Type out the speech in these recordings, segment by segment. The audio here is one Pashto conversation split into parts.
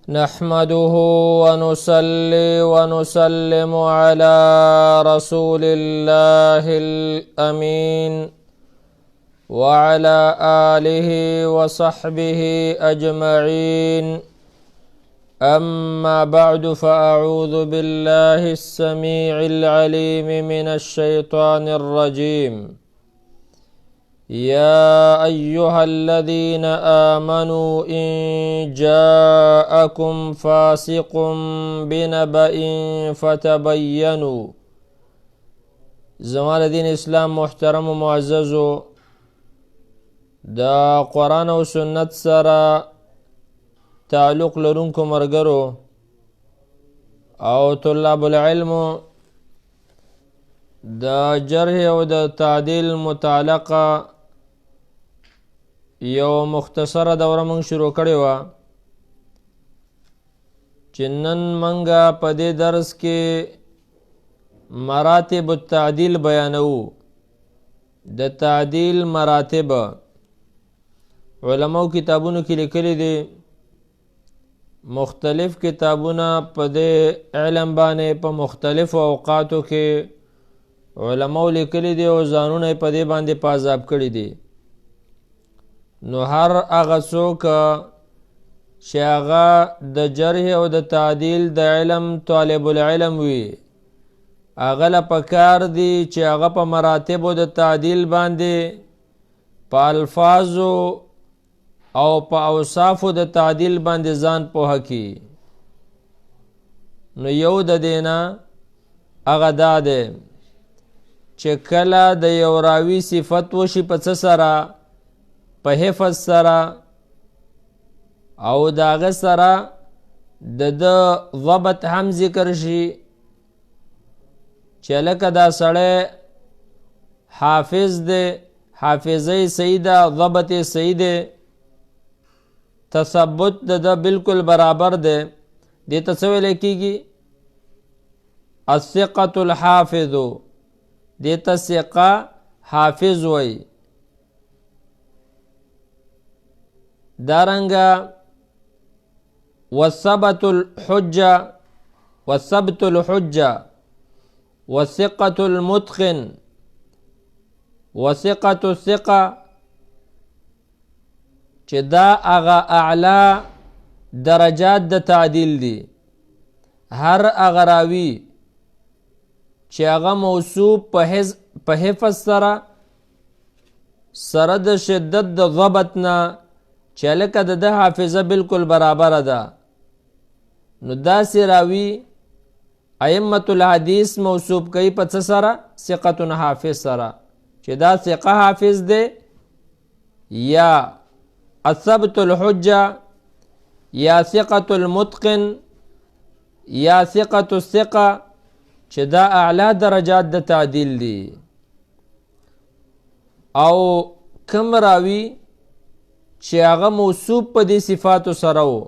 نحمده ونصلي ونسلم على رسول الله الأمين وعلى آله وصحبه أجمعين. أما بعد، فأعوذ بالله السميع العليم من الشيطان الرجيم. يا أيها الذين آمنوا إن جاءكم فاسق بنبأ فتبينوا. زمان دین اسلام محترم و معززو، دا قرآن و سنت سره تعلق لرونکو مرګرو او طلاب العلم دا جرح او د تعدیل متعلقه یو مختصره دوره مونږ شروع کړې وه چې نن مونږه په دې درس کې مراتب التعدیل بیانوو. د تعدیل مراتب علماو کتابونو کې لیکلي دي، مختلف کتابونه په دې علم باندې په مختلفو اوقاتو کې علماو لیکلي دي او ځانونه په دې باندې پازاب کړي دي. نو هر هغه څوک چې هغه د جرح او د تعدیل د علم طالب العلم وي، هغه له پکار دي چې هغه په مراتبو د تعدیل باندې په الفاظو او په اوصافو د تعدیل باندې ځان پوهه کړي. نو یو د دینا هغه دا دی چې کله د یو راوي صفت وشي په څه سره؟ په حفظ سره او د هغه سره د ضبط هم ذکر شي چې لکه دا سړی حافظ دی، حافظه صحیح ده، ضبط صحیح دی، تثبت د بالکل برابر دی. دې ته څه ویلی کېږي؟ الثقة الحافظ. دې ته ثقه حافظ وایي. دارنګه وثبت الحجه، وثبت الحجه، وثقة المتقن، وثقة الثقه، چې دا هغه اعلی درجات د تعدیل دي. هر هغه راوي چې هغه موصوف په حفظ سره د شدت د ضبط نه چې لکه د حافظه بالکل برابره ده، نو داسې راوي ائمة الحدیث موصوف کوي په څه سره؟ ثقة حافظ سره، چې دا ثقه حافظ دی، یا الثبت الحجه، یا ثقة المتقن، یا ثقة الثقه، چې دا اعلی درجات د تعدیل دي. او کم راوي چې هغه موصوف په دې صفاتو سره و،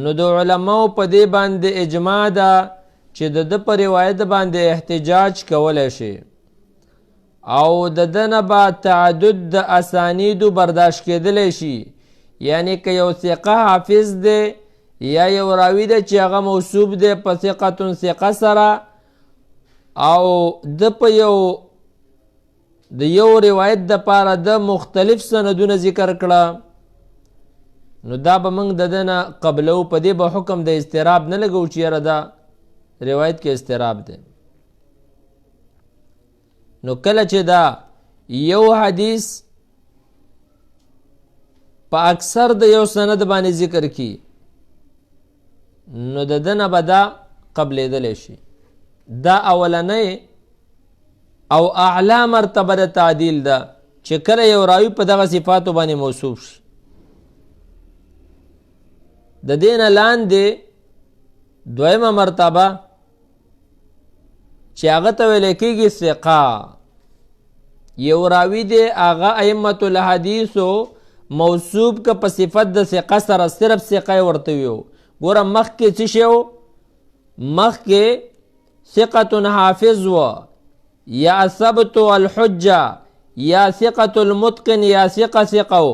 نو د علماو په دې باندې اجماع ده چې د ده په روایت باندې احتجاج کولی شي او د ده نه به تعدد د اسانیدو برداشت کېدلی شي. یعنی که یو ثقه حافظ دی یا یو راوي دی چې هغه موصوف دی په ثقة ثقه سره او د په د یو روایت د پاره د مختلف سندونه ذکر کړه، نو دا به موږ د ده نه قبلو. په دې به حکم د اضطراب نه لګو چې یاره دا روایت کې اضطراب دی. نو کله چې دا یو حدیث په اکثر د یو سند باندې ذکر کی، نو د ده نه به دا قبلېدلی شي. دا اولنی او اعلی مرتبه د تعدیل ده چې کله یو راوي په دغه صفاتو باندې موصوف شي. د دې نه لاندې دویمه مرتبه چې هغه ته ویلی کېږي ثقه. یو راوي دی هغه ائمة الحدیثو موصوف که په صفت د ثقه سره، صرف ثقه یې ورته ویو. ګوره مخکې څه شی و؟ مخکې ثقة حافظ و، یا ثبت الحجه، یا ثقة المتقن، یا ثقه.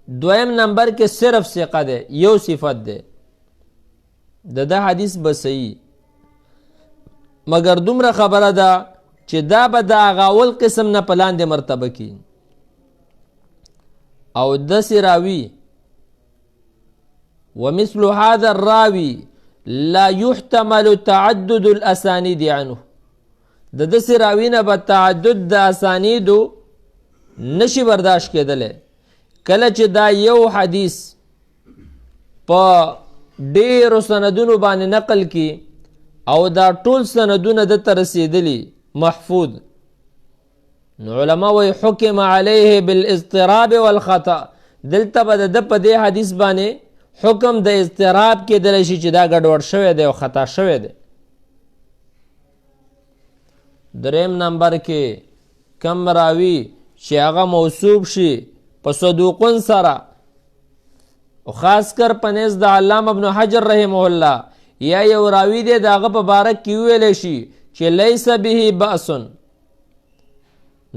دویم نمبر کې صرف ثقه دی، یو صفت دی د حدیث به صحیح، مگر دومره خبره ده چې دا به د هغه اول قسم نه په لاندې مرتبه کې او داسې راوي ومثل هذا الراوي لا يحتمل تعدد الاسانید عنه، د داسې راوي نه به تعدد د اسانیدو نشي برداشت کېدلی. کله چې دا یو حدیث په ډیرو سندونو باندې نقل کی او دا ټول سندونه د ته رسېدلي محفوظ، نو علما وی حکم علیه بالاضطراب والخطا، دلته به د په دې حدیث باندې حکم د اضطراب کېدلی شي چې دا ګډوډ شوی دی او خطا شوی دی. دریم نمبر کې کم راوي چې هغه موصوب شي په صدوقون سره، او خاص کر په نزد د علامه ابن حجر رحمه الله یا یو راوي دی د هغه په باره کې وویلی شي چې لیس به بأس،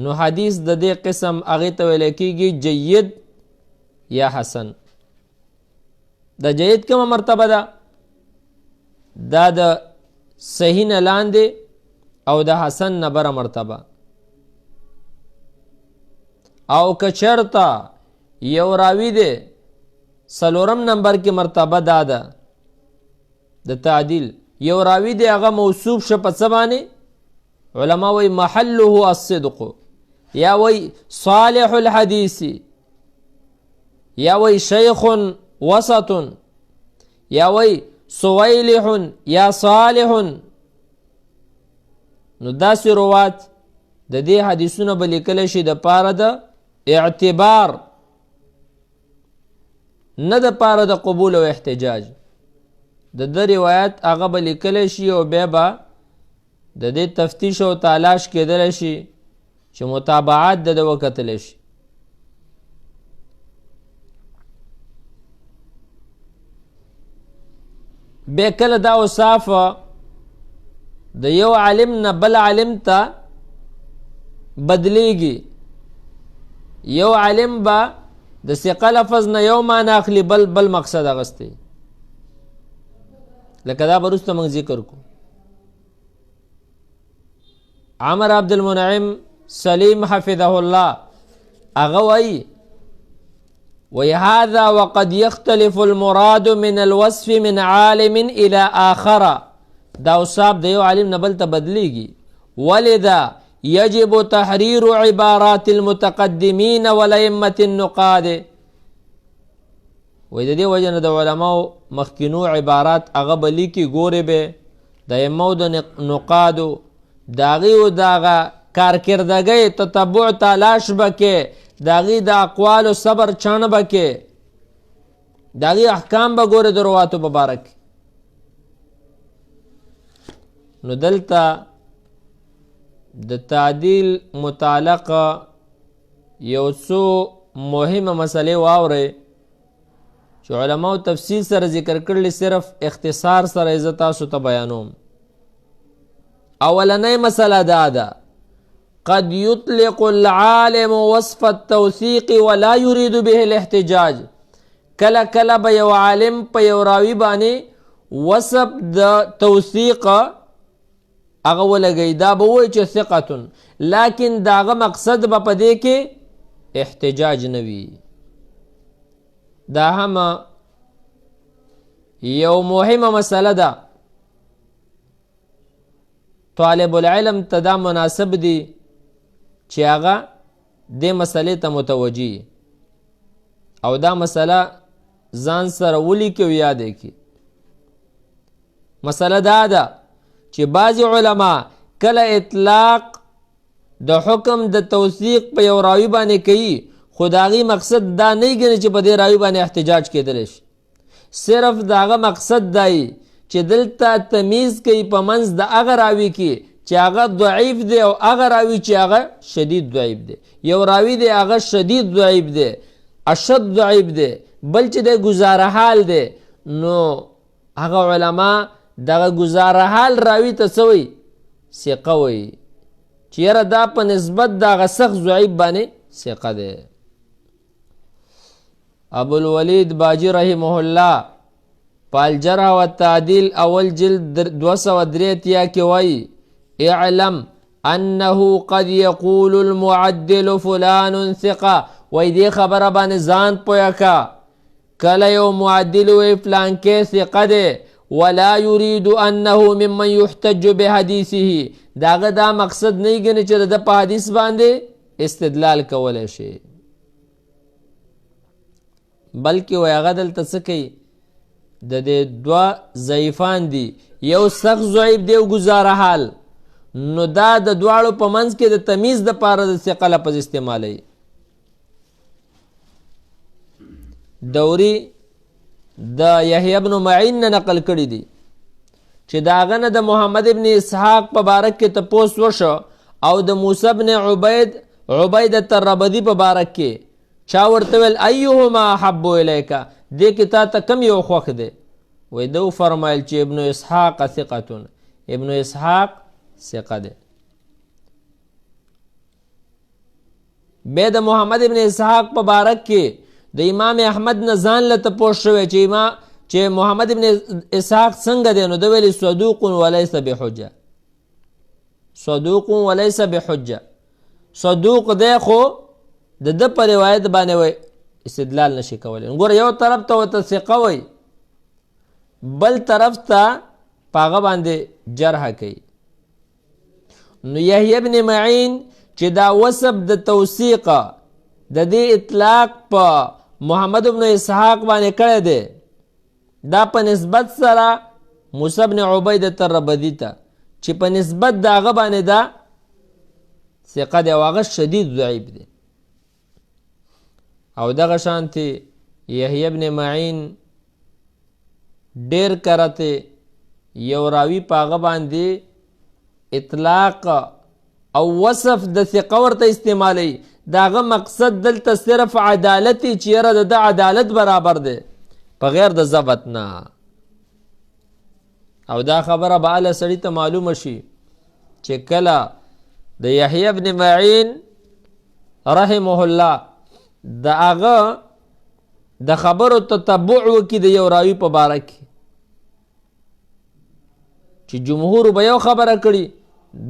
نو حدیث د دې قسم هغې ته ویلی کېږي جید یا حسن. د جید کومه مرتبه ده؟ دا د صحیح نه لاندې او د حسن نه بره مرتبه. او که چرته یو راوي دی څلورم نمبر کې مرتبه دا ده د تعدیل، یو راوي دی هغه موصوب شه په څه باندې؟ علما وی محله الصدق، یا وی صالح الحدیث، یا وی شیخ وسط، یا وی سویلح یا صالح. نو داسې روات د دې حدیثونه به لیکلی شي د پاره د اعتبار، نه د پاره د قبول او احتجاج. د ده روایت هغه به لیکلی شي او بیا به د دې تفتیش او تلاش کېدلی شي چې متابعات د ده وکتلی شي. بیا کله دا اوصاف د یو عالم نه بل عالم ته بدلیږي، یو عالم به د ثقه لفظ نه یو معنی اخلي بل مقصد اغستی، لکه دا به وروسته موږ ذکر کو. عمر عبدالمنعم سلیم حفظه الله هغه وی هذا وقد يختلف المراد من الوصف من عالم الى آخر، دا اوصاف د یو عالم نه بل ته بدلیږي، ولذا يجب تحرير عبارات المتقدمين والأئمة النقاد. وی د دې وجه نه د علماو مخکینو عبارات هغه به لیکي، ګورې به د ائمو د نقادو د هغې و د هغه کارکردګۍ تتبع تلاش به کې، د هغې د اقوالو صبر چاڼ به کې، د هغې احکام به ګورې د رواتو په باره کې. نو دلته د تعدیل متعلق یو څو مهمه مسئلې واورئ چې علماو تفصیل سره ذکر کړلی، صرف اختصار سره زه تاسو ته بیانوم. اولنۍ مسئله دا ده قد يطلق العالم وصف التوثيق ولا يريد به الاحتجاج. کله کله به یو عالم په یو راوي باندې وصف د توثیق هغه ولګوي، دا به وایي چې ثقتون، لیکن د هغه مقصد به په دې کې احتجاج نه وي. دا هم یو مهمه مسله ده، طالب العلم ته دا مناسب دی چې هغه دې مسلې ته متوجي او دا مسله ځان سره ولیکي او یاد کړي. مسله دا ده چې بعضې علما کله اطلاق د حکم د توثیق په یو راوي باندې کوي، خو د هغې مقصد دا نه ګڼي چې په دې راوي باندې احتجاج کېدلی شي، صرف د هغه مقصد دی چې دلته تمیز کوي په منځ د هغه راوي کې چې هغه ضعیف دی او هغه راوي چې هغه شدید ضعیف دی. یو راوي دی هغه شدید ضعیف دی، اشد ضعیف دی، بل چې دی ګزاره حال دی، نو هغه علما دغه ګزاره حال راوي ته څه وایي؟ ثقه وایي، چې یاره دا په نسبت د هغه سخت ضعیف باندې ثقه دی. ابو الولید باجی رحمه الله په الجرح والتعدیل اول جلد 283 کې وایي اعلم انه قد يقول المعدل فلان ثقه. وای دې خبره باندې ځان پوهه کا، کله یو معدل وی فلان کې ثقه دی ولا يريد انه ممن يحتج بحديثه، داغه دا مقصد نه ګڼي چې د په حدیث باندې استدلال کولی شي، بلکې وای هغه دلته څه کوي، د دې دوه ضعیفان دي، یو سخت ضعیف دی او ګزاره حال، نو دا د دواړو په منځ کې د تمیز د پاره د ثقه لفظ استعمالوي. دوری د یحیی ابن معین نه نقل کړي دي چې د هغه نه د محمد ابن اسحاق په باره کې تپوس وشو او د موسی ابن عبیدة الربدي په باره کې چا ورته ویل ایهما احب الیک، دې کې تا ته کم یو خوښ دی؟ وایي ده وفرمایل چې ابن اسحاق ثقة، ابن اسحاق ثقه دی. بیا د محمد ابن اسحاق په باره کې د امام احمد نه ځان له تپوس شوی چې محمد ابن اسحاق څنګه دی، نو ده ویلي صدوق وليس بحجه، صدوق وليس بحجه، صدوق دی خو د ده په روایت باندې وی استدلال نشي کولی. ګوره یو طرف ته ورته ثقه وی، بل طرف ته په هغه باندې جرح کوي. نو یحیی ابن معین چې دا وصف د توثیق د دې اطلاق په محمد ابن اسحاق باندې کړی دی، دا په نسبت سره موسی ابن عبیدة الربدي ته چې په نسبت د هغه باندې دا ثقه دی او هغه شدید ضعیف دی. او دغه شانتې یحیی ابن معین ډیر کرته یو راوي په هغه باندې اطلاق او وصف د ثقه ورته استعمالی، داغه مقصد دلته صرف عدالتی چې یاره د عدالت برابر دی په غیر د ضبط نه. او دا خبره به اله سړي ته معلومه شي چې کله د یحیی ابن معین رحمه الله د هغه د خبرو تتبع وکړي د یو راوي په باره کې چې جمهور به یو خبره کړي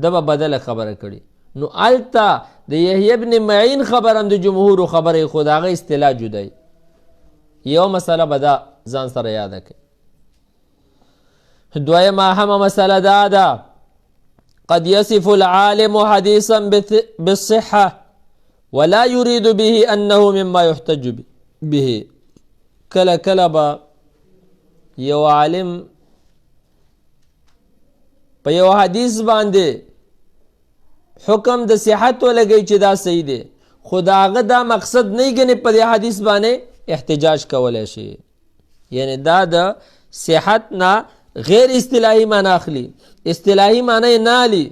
ده به بدله خبره کړي، نو الته د یحیی ابن معین خبر هم د جمهور خبره خود هغه اصطلاح جدای. یو مسله به دا ځان سره یاده کړي. دویمه اهمه مسله دا ده قد يصف العالم حديثا بالصحة ولا يريد به أنه مما يحتج به. کله کله به یو عالم په یو حدیث باندې حکم د صحت ولګي چې دا صحیح دی، خو د هغه دا مقصد نه ګڼي په دې حدیث باندې احتجاج کولی شي، یعنی دا د صحت نه غیر اصطلاحي معنی اخلي، اصطلاحي معنی نه علي.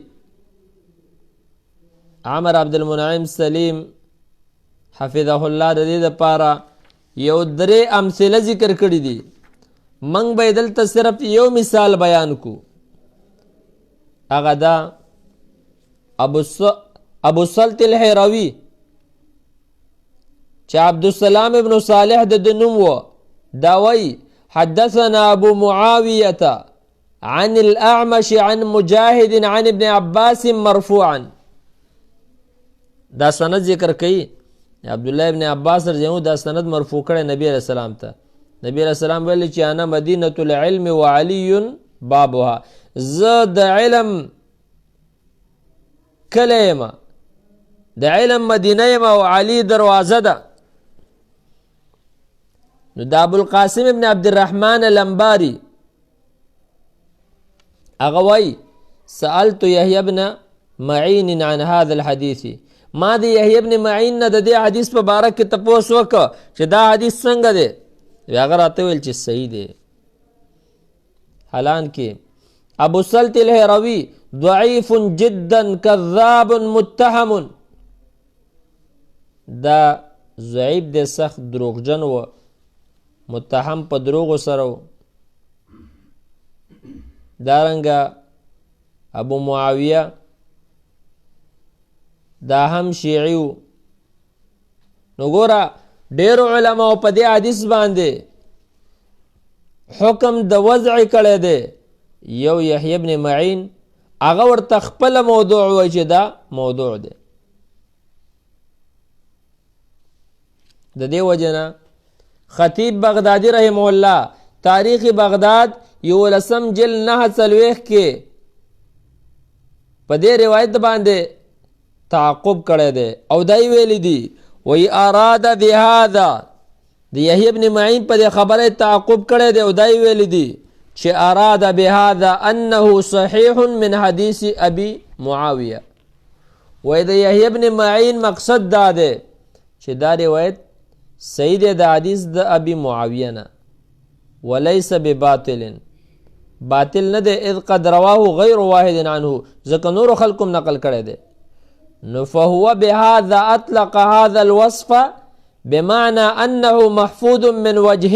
عمر عبدالمنعم سلیم حفظه الله د دې دپاره یو درې امثله ذکر کړي دي، منګ به دلته صرف یو مثال بیان کو. هغه دا ابو سلط الحیروي چې عبدالسلام ابن صالح د نوم و، دا وی حدثنا ابو معاویه عن الاعمش عن مجاهد عن ابن عباس مرفوعا. دا سند ذکر کوي عبدالله ابن عباس رضی الله دا سند مرفوع کړی نبی علیہ السلام ته. نبی علیہ السلام ویل چې انا مدینه العلم وعلی بابها، زه د علم کلی یم، د علم مدینه یم او علی دروازه ده. نو د ابوالقاسم ابن عبدالرحمن الانباری هغه وایي سألت یحیی ابن معین عن هذا الحدیث، ما د یحیی ابن معین نه د دې حدیث په باره کې تپوس وکړه چې دا حدیث څنګه دی، هغه راته ویل چې صحیح دی. حالانکه ابو سلط الحیروي ضعیف جدا کذاب متهم، دا ضعیف دی، سخت دروغجن و، متهم په دروغو سره و. دارنګه ابو معاویه دا هم شیعی و. نو ګوره ډیرو علماو په دې حدیث باندې حکم د وضع کړی دی. یو یحیی ابن معین هغه ورته خپله موضوع وایي چې دا موضوع دی. د دې وجه نه خطیب بغدادي رحمه الله تاریخ بغداد 11 جلد 9 کې په دې روایت باندې تعقب کړی دی او دای ویلی دی وی اراد بهذا د یحیی ابن معین په دې خبره تعقب کړی دی او دای ویلی دی چې اراد بهذا انه صحیح من حدیث ابي معاویه. وی د یحیی ابن معین مقصد دا دی چې دا روایت صحیح دی د حدیث د ابي معاویه نه وليس بباطل باطل نه دی اذ قد رواه غیر واحد عنه ځکه نور خلقم نقل کړی دی. نو فهو بهذا اطلق هذا الوصف بمعنى انه محفوظ من وجه.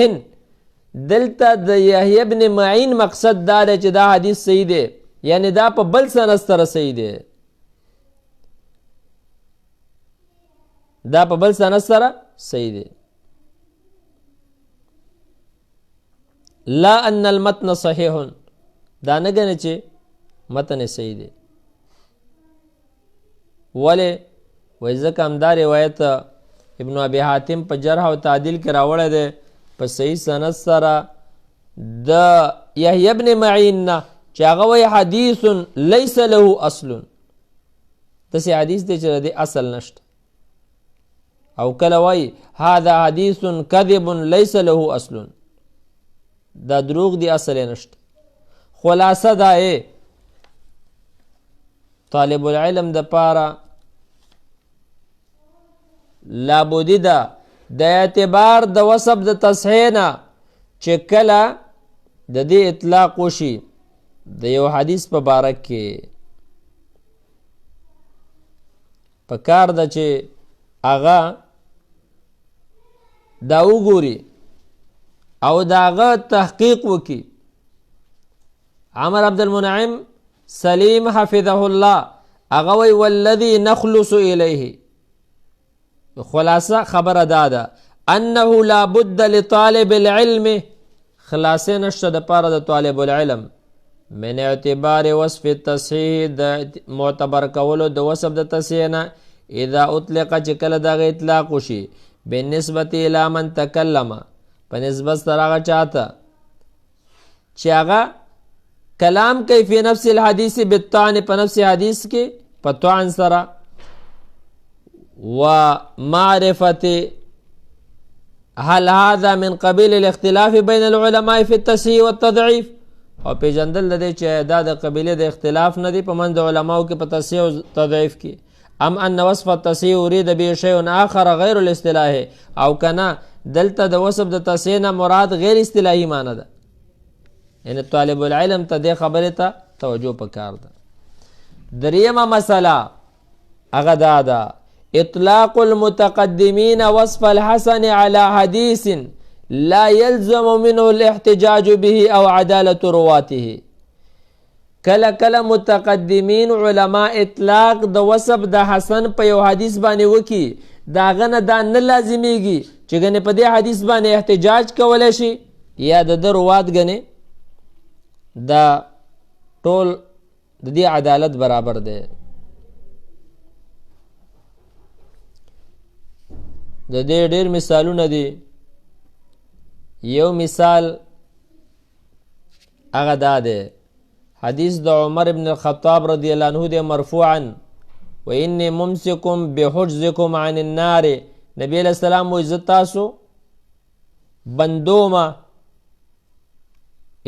دلته د یحیی ابن معین مقصد دا دی چې دا حدیث صحیح دی یعنی دا په بل سند سره صحیح دی. دا په بل سند سره صحیح دی. لا ان المتن صحیح دا نه ګڼي چې متن صحیح دی. ولې وایي ځکه همدا روایت ابن ابي حاتم په جرح او تعدیل کې راوړی دی په صحیح سند سره د یحیی ابن معین نه چې هغه وایي حدیث لیس له اصل. داسې حدیث دی چې د اصل نشته. او کله وایي هذا حدیث کذب لیس له اصل دا دروغ دی اصل نشته. خلاصه دا طالب العلم د پاره لابودی ده د اعتبار د وصف د تصحیح نه چې کله د دې اطلاق وشي د یو حدیث په باره کې په کار ده چې هغه دا وګوري او دا هغه تحقیق وکي. عمر عبدالمنعم سلیم حفظه الله هغه وی والذي نخلص الیه خلاصه خبره داده انه لا بد لطالب العلم خلاصه نشته د پاره د طالب العلم من اعتبار وصف التصحیح د معتبر کولو د وصف د تصحیح نه اذا اطلق چې کله دغه اطلاق وشي بالنسبه الى من تکلم په نسبت سره هغه چاته چې هغه کلام کوي فی نفس الحدیث بالطعن په نفس حدیث کې په طعن سره ومعرفة هل هذا من قبيل الاختلاف بين العلماء في التصحيح والتضعيف او پیژندل د دې چې دا د قبیله د اختلاف نه دی په منځ د علماو کې په تصحیح او تضعیف کې ام ان وصف التصحیح اريد به شيء اخر غیر الاصطلاح او کنا دلته د وصف د تصحیح نه مراد غیر اصطلاحي معنی ده. یعنی طالب العلم ته د خبره ته توجه پکار ده. دریمه مسله هغه دا ده اطلاق المتقدمين وصف الحسن على حديث لا يلزم منه الاحتجاج به او عدالة رواته. کله کله متقدمین علماء اطلاق د وصف د حسن په یو حدیث باندې وکي دا غنه دا نه لازمیږي چې غنه په دې حدیث باندې احتجاج کولای شي یا د روات غنه دا ټول د دې عدالت برابر دی. د دې ډېر مثالونه دي. یو مثال هغه دا دی حدیث د عمر ابن الخطاب رضی الله عنه دی مرفوعا و انی ممسکم بحجزکم عن النار. نبی علیہ السلام و عزت تاسو بندوما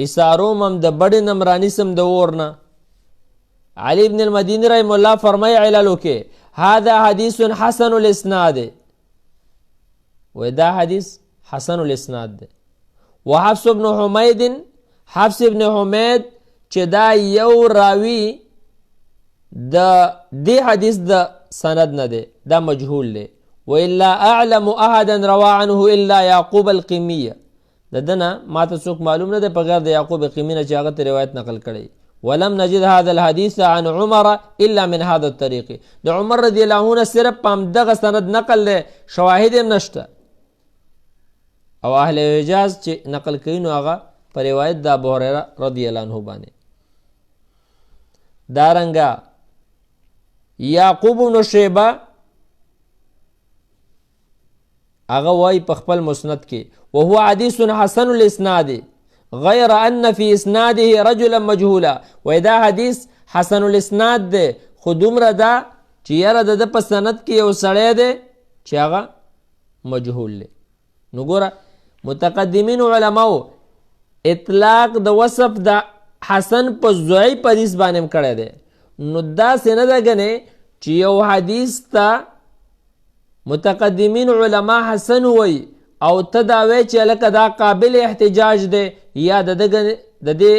اسارومم د بڑی نمرانیسم د ورنا. علی ابن المدینی رحمه الله فرمای علالو کې هذا حدیث حسن الاسناد و دا حدیث حسن الاسناد ده. وحفص ابن حمید حفص ابن حمید چې دا یو راوی د دې حدیث د سند نه ده دا مجهول ده. والا اعلم احدا روى عنه الا يعقوب القميه ددنه ما ته څوک معلوم نه ده په غیر د یعقوب قمی نه چې هغه روایت نقل کړي. ولم نجد هذا الحديث عن عمر الا من هذا الطريق. د عمر رضی الله عنه صرف پام دغه سند نقل له شواهد نشته او اهل حجاز چې نقل کوي نو هغه په روایت د ابو هريره رضی الله عنه باندې. دارنګه یعقوب بن شیبه هغه وای په خپل مسند کې وهو حدیث حسن الاسناد غیر ان فی اسناده رجلا مجهولا، وای دا حدیث حسن الاسناد ده خو دومره ده چې یاره د په سند کې یو سړی دی چې هغه مجهول دی. نو ګوره متقدمین علماو اطلاق د وصف د حسن په ضعیف حدیث باندې کړی دی. نو داسې نه ده ګنې چې یو حدیث ته متقدمین علما حسن وی او ته دا وی چې لکه دا قابل احتجاج دی یا د دې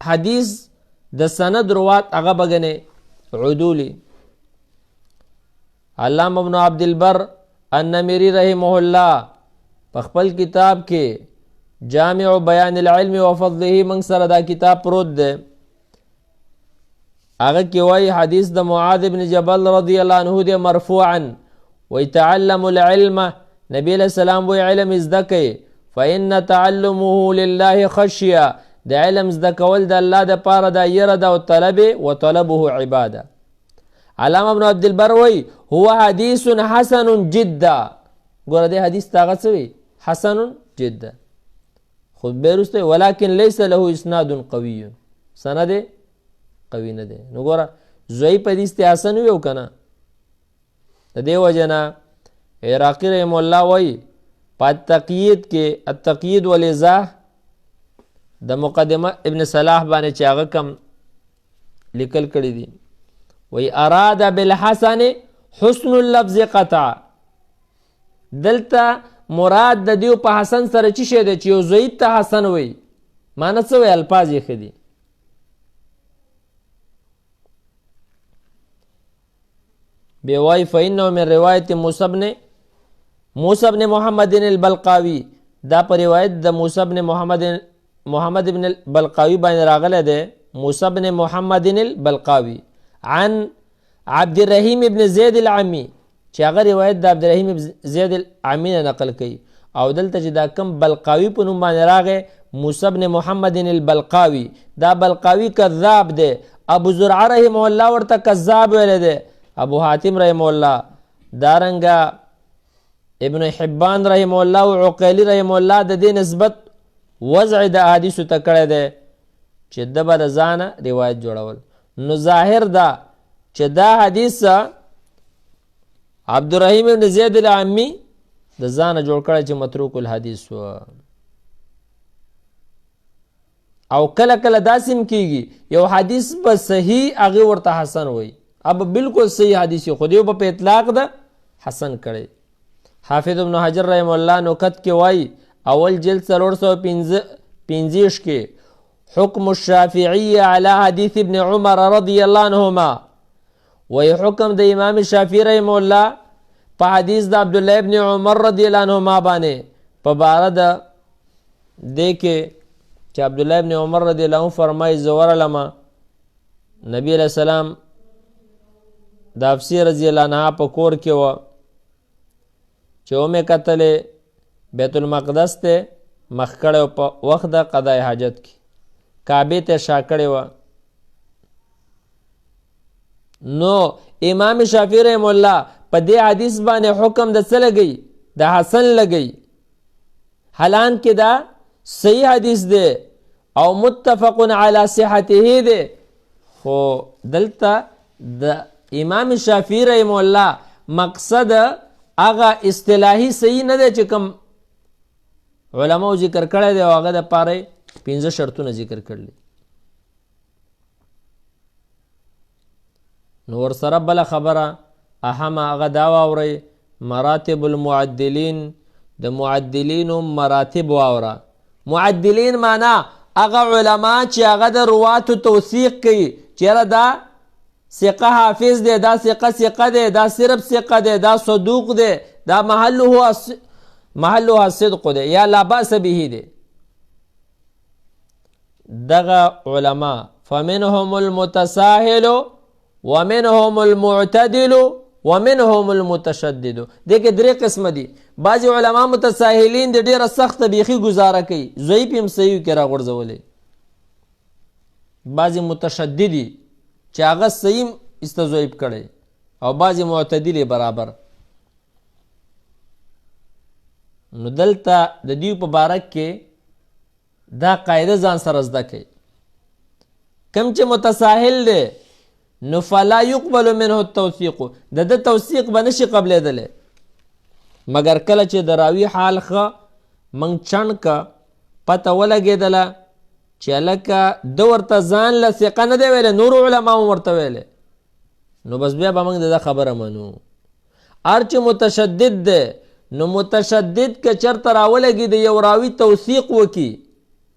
حدیث د سند روات هغه بګنې عدولی. علامه ابن عبد البر النمری رحمه الله په خپل کتاب کې جامع بیان العلم وفضله من سره دا کتاب پروت دی. هغه کې وایي حدیث د معاذ بن جبل رضی الله عنه دی مرفوعا ويتعلم العلم، نبی علیہ السلام وی علم زده کوي فإن تعلمه لله خشیه، د علم زده کول د الله د پاره د یره د طلب و طلبه عباده. علامه ابن عبد البر وی هو حدیث حسن جدا، ګوره دې حدیث تاغه څه وی حسن جدا، خود بیرسته ولكن ليس له اسناد قوي، سند قوي نه ده. نو ګوره ضعیف حدیث ته حسن ویو کنه. د دې وجنه عراقی رحم الله وی په تقیید کې التقیید والازاح د مقدمه ابن صلاح باندې چې هغه کم لیکل کړی دي وی اراد بالحسن حسن اللفظ قطع، دلته مراد د دیو په حسن سره چی شه دی چې یو ضعیف ته حسن وی معنی څه وی الفاظ یې ښه دي. بے وائی فإنه من روایت موسی بن محمد البلقاوی، دا پر روایت د موسی بن محمد بن البلقاوی باندې راغله ده. موسی بن محمد البلقاوی عن عبد الرحیم ابن زید العمی، چې هغه روایت د عبد الرحیم ابن زید العمی نه نقل کړي. او دلته چې دا کم بلقاوی په نوم باندې راغی موسی بن محمد البلقاوی، دا بلقاوی کذاب ده. ابو زرعه رحمه الله ورته کذاب ویل ده، ابو حاتم رحمه الله، دارنګه ابن حبان رحمه الله او عقیلی رحمه الله د دې نسبت وضع د احادیثو ته کړی دی چې د به د ځانه روایت جوړول. نو ظاهر ده چې دا حدیث عبدالرحیم ابن زید العمی د ځانه جوړ کړی چې متروک الحدیث و. او کله کله داسې کیږي یو حدیث به صحیح هغه ورته حسن وي، اب بالکل صحیح حدیث خو دیو په اطلاق ده حسن کړي. حافظ ابن حجر رحم الله نکت کې وای اول جلد 355 کې حکم الشافعی علی حدیث ابن عمر رضی الله عنهما، وی حکم د امام شافعی رحم الله په حدیث د عبد الله ابن عمر رضی الله عنهما باندې په بار د دې کې چې عبد الله ابن عمر رضی الله عنه فرمایي زور علما نبی علیہ السلام د افسی رضی الله عنها په کور کې و چې اومه قتل بیت المقدس ته مخ کړه په وخت د قضای حاجت کې کعبه ته شا کړه و. نو امام شافعی رحم الله په دې حدیث باندې حکم د څه لګی د حسن لګی، حالان کې دا صحیح حدیث دی او متفق علی صحته دی. خو دلته د امام شافعی رحم الله مقصد هغه اصطلاحي صحیح نه دی چې کوم علماء ذکر کړی دی او هغه د پاره 15 شرطونه ذکر کړل. نو ور سره بل خبره اهم هغه دا واوري مراتب المعدلین، د معدلین مراتب واوره. معدلین معنا هغه علما چې هغه د رواتو توثیق کوي چې دا ثقه حافظ دی، دا ثقه دی، دا صرف ثقه دی، دا صدوق دی، دا محله صدق دی یا لا باس به دی. دغه علما فمنهم المتساهل ومنهم المعتدل ومنهم المتشدد. دې کې درې قسمه دي. بعضې علما متساهلین د ډېره سخته بیخي ګزاره کوي، ضعیف هم صحیح کې راغورځولی. بعضې متشددي چې هغه صحیح استضعیف کړی، او بعضې معتدلې برابر. نو دلته د دیو په بارک کې دا قاعده ځان سره زده کوي. کم چې متساهل دی نو فلا يقبل منه التوثیق، د ده توثیق به نشي قبلېدلی، مګر کله چې د راوي حال ښه منګ چڼ که پته ولګېدله چې هلکه ده ورته ځان له ثقه نه دی ویلی، نورو علما هم ورته ویلی، نو بس بیا به موږ د ده خبره منو. هر چې متشدد دی نو متشدد که چېرته راولګي د یو راوي توثیق وکړي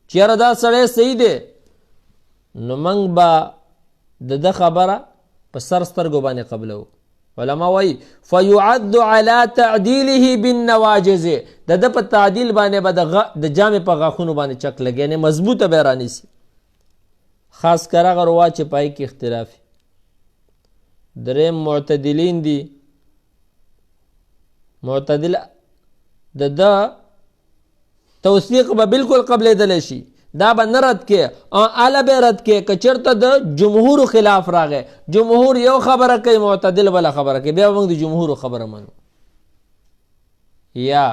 چې یاره دا سړی صحیح دی، نو موږ به د ده خبره په سر سترګو باندې قبلو. علما وایي فیعد علی تعدیله بالنواجز، د ده په تعدیل باندې به د جامې په غاښونو باندې چک لګي، یعنې مضبوطه به یې رانیسي. خاص کر هغه روات چې پای کې اختلافي. دریم معتدلین دي. معتدل د ده توثیق به بالکل قبلېدلی شي، دا به نه رد کې، اله به رد کې که چېرته د جمهورو خلاف راغی. جمهور یو خبره کوي، معتدل بله خبره کوي، بیا به موږ د جمهورو خبره منو. یا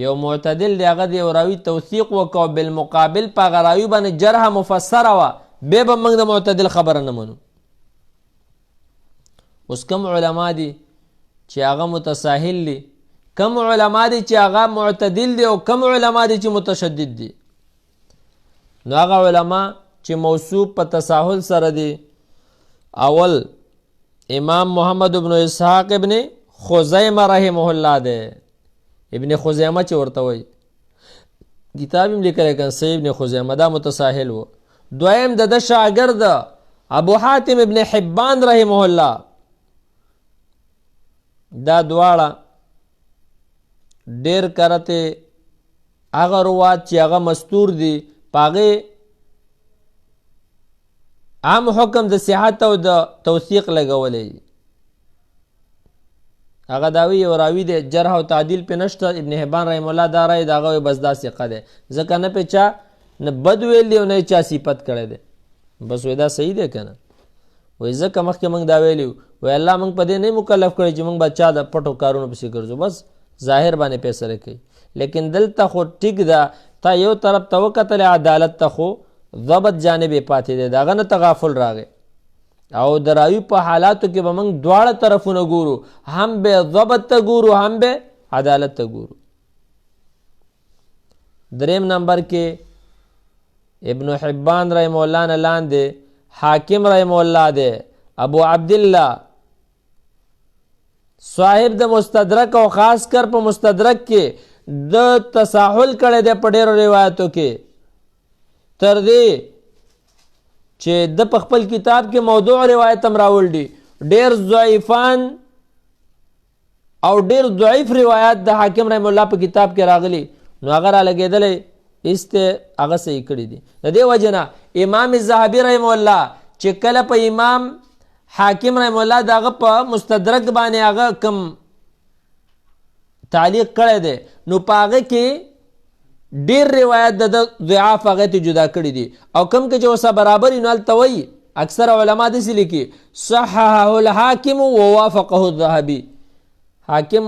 یو معتدل دی هغه د یو راوي توثیق وکړو، بالمقابل په هغه راوي باندې جرح مفسره وه، بیا به موږ د معتدل خبره نه منو. اوس کم علما دي چې هغه متساهل دي، کم علما دي چې هغه معتدل دي، او کم علما دي چې متشدد دي. نو هغه علما چې موصوف په تساهل سره دي، اول امام محمد ابن اسحاق ابن خزیمه رحمه الله دی. ابن خزیمه چې ورته وایي، کتاب هم لیکلی کن صحیح ابن خزیمه، دا متساهل و. دویم د ده شاګرد ابو حاتم ابن حبان رحمه الله، دا دواړه ډیر کرته هغه روات چې هغه مستور دي په هغې عام حکم د صحت او د توثیق لګولی. هغه دا وایي یو راوي دی جرح او تعدیل پې نشته، ابن حبان رحم الله دا رایې د هغه وایي بس دا ثقه دی، ځکه نه پې چا نه بد ویل دی او نه یې چا صفت کړی دی، بس وایي دا صحیح دی که نه. وایي ځکه مخکې موږ دا ویلي وایي الله موږ په دې نه مکلف کړی چې موږ به چا د پټو کارونو پسې ګرځو، بس ظاهر باندې فیصله کوي. لیکن دلته خو ټیک ده، تا یو طرف ته وکتل عدالت ته خو ضبط جانب یې پاتې دی، د هغه نه تغافل راغی. او د راوي په حالاتو کې به موږ دواړه طرفونه ګورو، هم به ضبط ته ګورو هم به عدالت ته ګورو. دریم نمبر کې ابن حبان رحمه الله نه لاندې حاکم رحمه الله دی، ابو عبدالله صاحب د مستدرک، او خاص کر په مستدرک کې د تساهل کړی دی په ډېرو روایتو کې، تر دې چې د په خپل کتاب کې موضوع روایت هم راوړي. ډېر ضعیفان او ډېر ضعیف روایات د حاکم رحم الله په کتاب کې راغلي، نو هغه را لګېدلی ایسته هغه صحیح کړي دي. د دې وجې نه امام ذهبي رحم الله چې کله په امام حاکم رحم الله د هغه په مستدرک باندې هغه کم تعلیق کړی دی، نو په هغه کې ډیر روایت د ضعاف هغه ته جدا کړي دي، او کم کې چې وسه برابر وي نو هلته وایي اکثر علما داسې لیکي صححه الحاکم ووافقه الذهبي، حاکم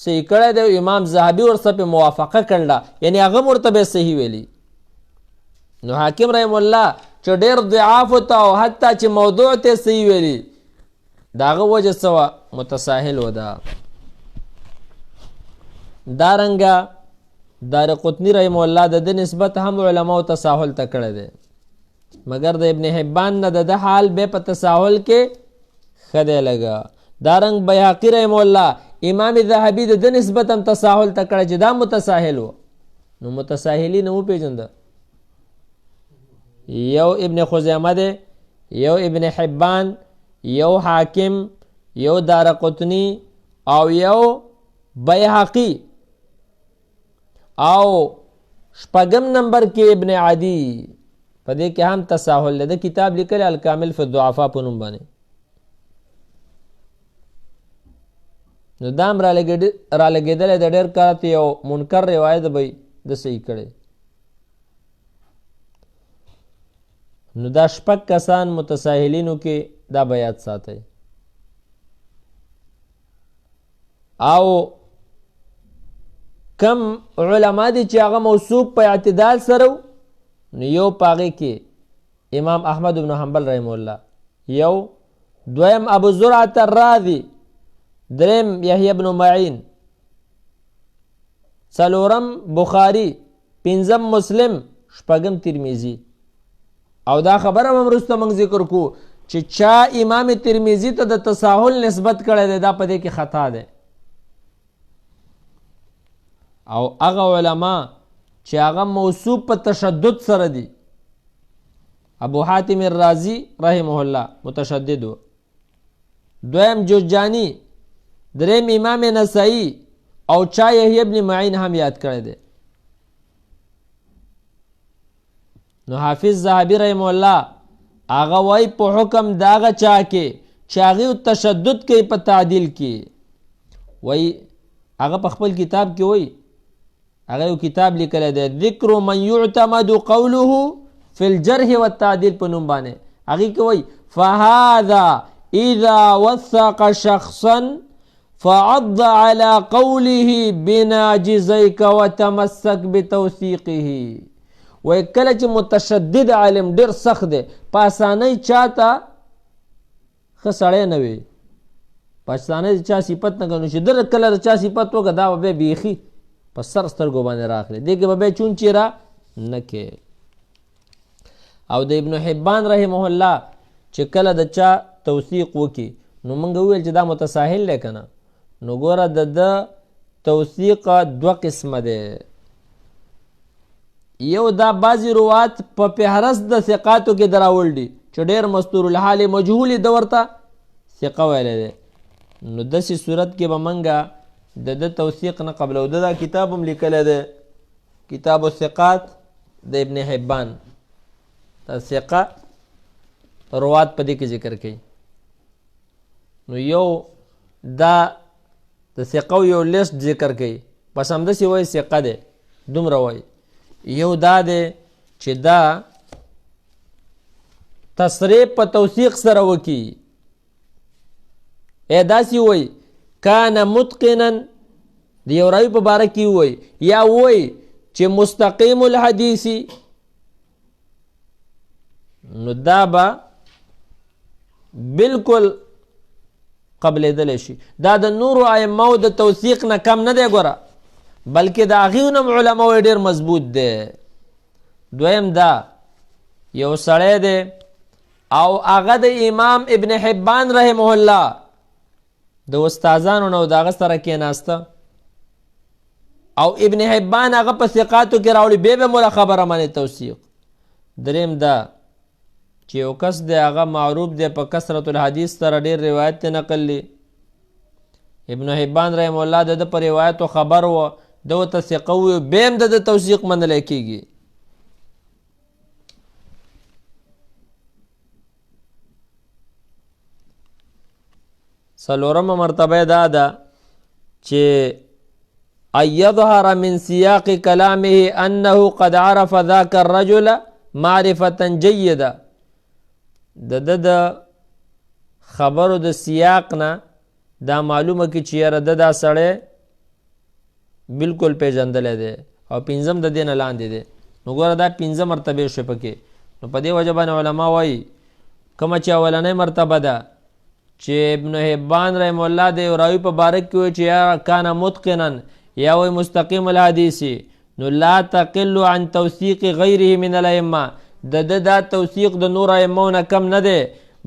صحیح کړی دی، امام ذهبي ورسره په موافقه کړله، یعنی هغه مرتبه صحیح ویلي. نو حاکم رحم الله چې ډېر ضعاف وته او حتی چې موضوع ته صحیح ویلي، د هغه وجه څه وه متساهل و ده. دارنګه دارقطني رحم الله د ده نسبت هم علماو تساهل ته کړی دی، مګر د ابن حبان نه د ده حال بیا په تساهل کې ښه دی لږه. دارنګ بیهقي رحم الله امام ذهبي د ده نسبت هم تساهل ته کړی چې دا متساهل و. نو متساهلین وپېژنده، یو ابن خزیمه دی، یو ابن حبان، یو حاکم، یو دارقطني او یو بیهقي، او شپږم نمبر کې ابن عدي، په دې کې هم تساهل دی. د کتاب لیکلی الکامل فی الضعفاء په نوم باندې. نو دا هم رالګېدلی د ډېر کارت یو منکر روایت به د صحیح کړی. نو دا شپږ کسان متساهلینو کې دا به یاد ساتئ. او کم علما دي چې هغه موصوف په اعتدال سره نو یو په هغې کې امام احمد بن حنبل رحم الله، یو دویم ابو زرعة الرازي، دریم یحیی بن معین، څلورم بخاری، پنځم مسلم، شپږم ترمذي. او دا خبره هم وروسته موږ ذکر کو چې چا امام ترمذي ته د تساهل نسبت کړی دی دا په دې کې خطا دی. او هغه علما چې هغه موصوف په تشدد سره دي، ابو حاتم الرازي رحمه الله متشدد و، دویم جوجانی، دریم امام نسائی، او چا یحیی ابن معین هم یاد کړی دی. نو حافظ ذهبی رحمه الله هغه وای په حکم داغه چا کې چې هغه تشدد کوي په تعدیل کې، وای هغه په خپل کتاب کې وای، هغه یو کتاب لیکلی دی ذکر من یعتمد قوله فی الجرح والتعدیل په نوم باندې. هغې کې وای فهذا اذا وثق شخصا فعض على قوله بناجزيك وتمسك بتوثيقه. وای کله چې متشدد عالم ډېر سخت دی په اسانۍ چاته ښه سړی نه وي، په اسانۍ چا صفت نه کوي، چې در کله د چا صفت وکړه دا به بیخي په سر سترګو باندې راخلي، دې کې به بیا چونچې را نه کې. او د ابن حبان رحمه الله چې کله د چا توثیق وکړي نو موږ وویل چې دا متساهل دی که نه، نو ګوره د توثیق دوه قسمه دی. یو دا بعضې روات په فهرست د ثقاتو کې دراول دي چې ډېر مستور الحال مجهول د ورته ثقه ویلی دی، نو داسې صورت کې به موږ د توثیق نه قبلو. دا کتاب هم لیکلی دی کتاب الثقات د ابن حبان، دا ثقه روات په دې کې ذکر کوي. نو یو دا د ثقو یو لیست ذکر کوي، بس همداسې وایي ثقه دی دومره وایي. یو دا دی چې دا تصریح په توثیق سره وکړي، داسې وایي کان متقنا د یو راوي په باره کې وایي، یا وایي چې مستقیم الحدیثي، نو دا به بالکل قبلېدلی شي. دا د نورو ائمو د توثیق نه کم نه دی ګوره، بلکې د هغې نه علما وایي ډېر مضبوط دی. دویم دا یو سړی دی او هغه د امام ابن حبان رحمه الله د استادانو نه د هغه سره کېناسته او ابن حبان هغه په ثقاتو کې راوړي، بیا به مولا خبره منې توثیق. دریم دا چې یو کس دی هغه معروف دی په کثرت الحدیث سره ډېر روایت ته نقل لی، ابن حبان رحم الله د په روایتو خبر و، د ورته ثقه وي، بیا هم د توثیق منلی کېږي. څلورمه مرتبه دا ده چې ان يظهر من سیاق کلامه انه قد عرف ذاك الرجل معرفة جيده. د خبرو د سیاق نه دا معلومه کی چې یاره دا سړی بالکل پیژندلی دی او پنځم د دې نه لاندې دی. نو ګوره دا پنځه مرتبې شوې پکې. نو په دې وجه باندې علما وایي کومه چې اولنۍ مرتبه ده چې ابن حبان رحم الله د یو راوي په باره کې وایي چې یا کان متقنا یا وایي مستقیم الحدیثي، نو لا تقل عن توثیق غیره من الائمه، دا توثیق د نور ائمو نه کم نه دی،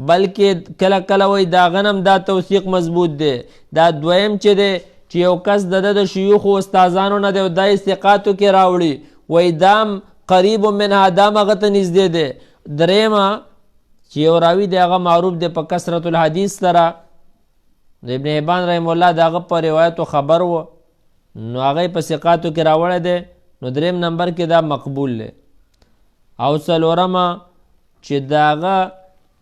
بلکې کله کله وایي دا غنم دا توثیق مضبوط دی. دا دویم چې دی چې یو کس د شیوخ و استادانو نه دی او دا ثقاتو کې راوړي، وایي دام قریب منها دام هغه ته نږدې دی. دریمه چې یو راوي دی هغه معروف دی په کثرت الحدیث سره، د ابن حبان رحم الله د هغه په روایتو خبر و، نو هغه په ثقاتو کې راوړی دی، نو دریم نمبر کې دا مقبول دی. او څلورمه چې د هغه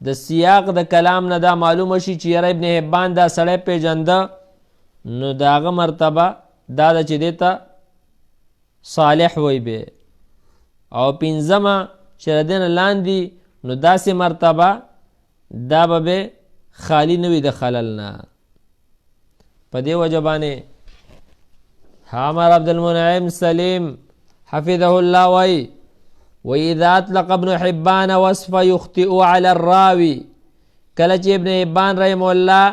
د سیاق د کلام نه دا معلومه شي چې یاره ابن حبان دا سړی پیژنده، نو د هغه مرتبه دا ده چې دې ته صالح وی به. او پنځمه چې د دې نه لاندې نو داسې مرتبه دا به خالی نه وي د خلل نه. په دې وجه باندې حامر عبدالمنعم سلیم حفظه الله وی وإذا اطلق ابن حبان وصف يخطئ على الراوي، کله چې ابن حبان رحمه الله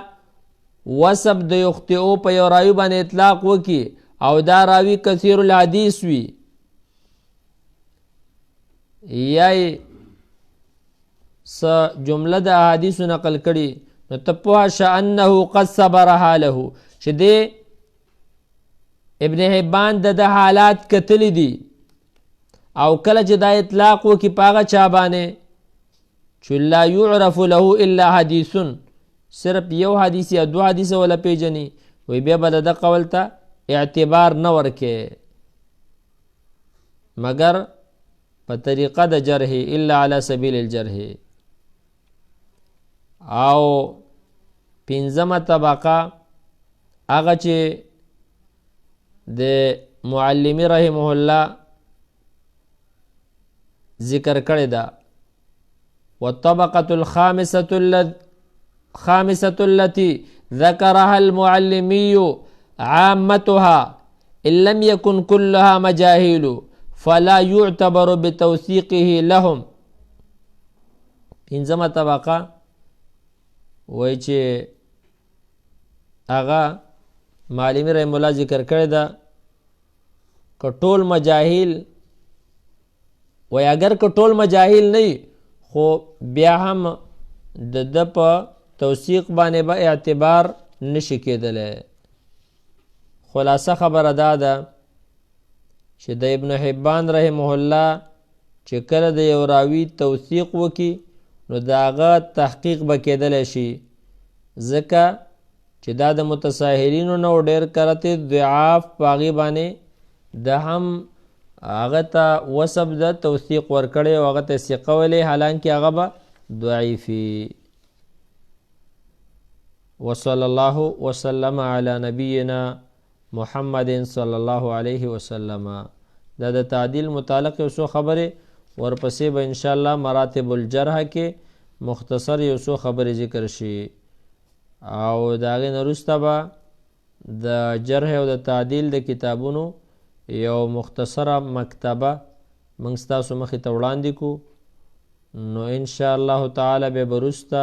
وصف د یخطئو په یو راوي باندې اطلاق وکي او دا راوي کثیر الحدیث وي یا س جمله د احادیثو نقل کړي، نو ته پوه شه انه قد صبر حاله چې دی ابن حبان د حالات کتلی دي. او کله چې دا اطلاق وکي په هغه چا باندې چې لا يعرف له الا حدیث، صرف یو حدیث یا دو حدیث ولا پیجنی، وی بیا به د قول ته اعتبار نه ورکې مگر په طریقه د جرح الا على سبیل الجرح. او پنځمه طبقه هغه چې د معلمی رحمه الله ذکر کړی ده، والطبقة الخامسة التي ذكرها المعلمي عامتها إن لم يكن كلها مجاهيل فلا يعتبر بتوثيقه لهم. پنځمه طبقه وای چې هغه معلمی رحم الله ذکر کړی ده که ټول مجاهیل وای اگر که ټول مجاهیل نه خو بیا هم د په توثیق باندې به اعتبار نشي کېدلی. خلاصه خبره دا ده چې د ابن حبان رحمه الله چې کله د یو راوي توثیق وکي نو د هغه تحقیق به کېدلی شي، ځکه چې دا د متساهلینو نه ډېر کرته ضعاف په هغې باندې د هم هغه ته وصف د توثیق ورکړی او هغه ته ثقه ویلی، حالانکې هغه به ضعیفي. وصلی الله وسلم علی نبینا محمد صلی الله علیه وسلم. دا د تعدیل متعلق یو څو خبرې ورپسې به انشاءالله مراتب الجرح کې مختصر یو څو خبرې ذکر شي، او د هغې نه وروسته به د جرح او د تعدیل د کتابونو یو مختصره مکتبه موږ ستاسو مخې ته وړاندې کړو. نو انشاءالله تعالی بیا به وروسته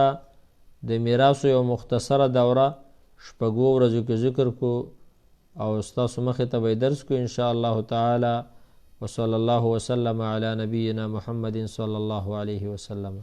د میراثو یو مختصره دوره شپږو ورځو کې ذکر کو او ستاسو مخې ته به درس کو انشاءالله تعالی. وصلی الله وسلم علی نبینا محمد صلی الله علیه وسلم.